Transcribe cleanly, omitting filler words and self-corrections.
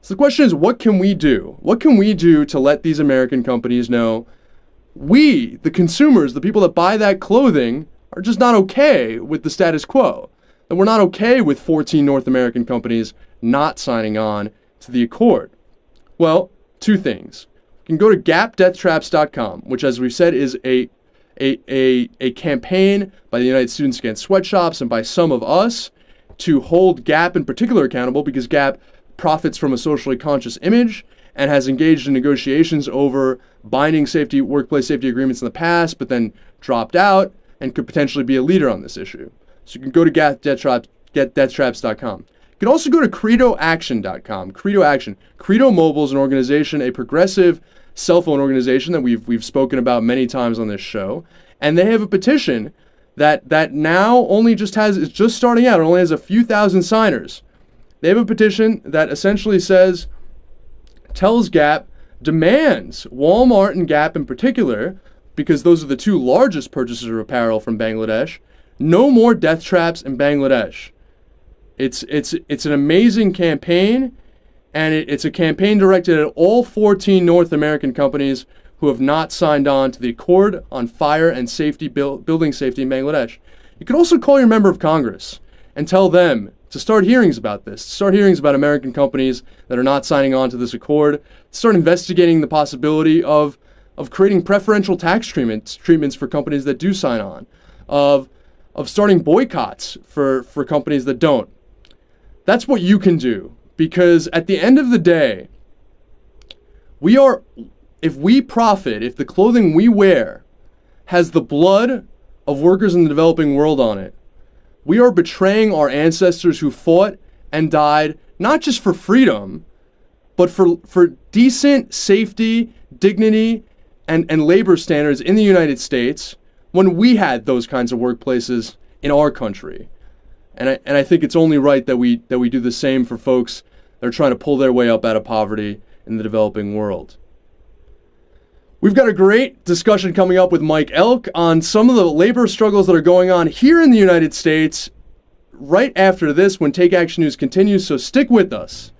So the question is, what can we do? What can we do to let these American companies know we, the consumers, the people that buy that clothing, are just not okay with the status quo? That we're not okay with 14 North American companies not signing on to the accord? Well, two things. You can go to gapdeathtraps.com, which, as we've said, is a campaign by the United Students Against Sweatshops and by some of us to hold Gap in particular accountable, because Gap profits from a socially conscious image and has engaged in negotiations over binding workplace safety agreements in the past, but then dropped out and could potentially be a leader on this issue. So you can go to getdeathtraps.com. You can also go to credoaction.com. Credo Action. Credo Mobile is an organization, a progressive cell phone organization that we've spoken about many times on this show, and they have a petition that now is just starting out. It only has a few thousand signers. They have a petition that essentially tells Gap, demands Walmart and Gap in particular, because those are the two largest purchasers of apparel from Bangladesh, no more death traps in Bangladesh. It's an amazing campaign, and it's a campaign directed at all 14 North American companies who have not signed on to the Accord on Fire and Safety, Building Safety in Bangladesh. You could also call your member of Congress and tell them to start hearings about this, start hearings about American companies that are not signing on to this accord, start investigating the possibility of creating preferential tax treatments for companies that do sign on, of starting boycotts for companies that don't. That's what you can do, because at the end of the day, if we profit, if the clothing we wear has the blood of workers in the developing world on it, we are betraying our ancestors who fought and died, not just for freedom, but for decent safety, dignity, and labor standards in the United States when we had those kinds of workplaces in our country. And I think it's only right that we do the same for folks that are trying to pull their way up out of poverty in the developing world. We've got a great discussion coming up with Mike Elk on some of the labor struggles that are going on here in the United States right after this when Take Action News continues, so stick with us.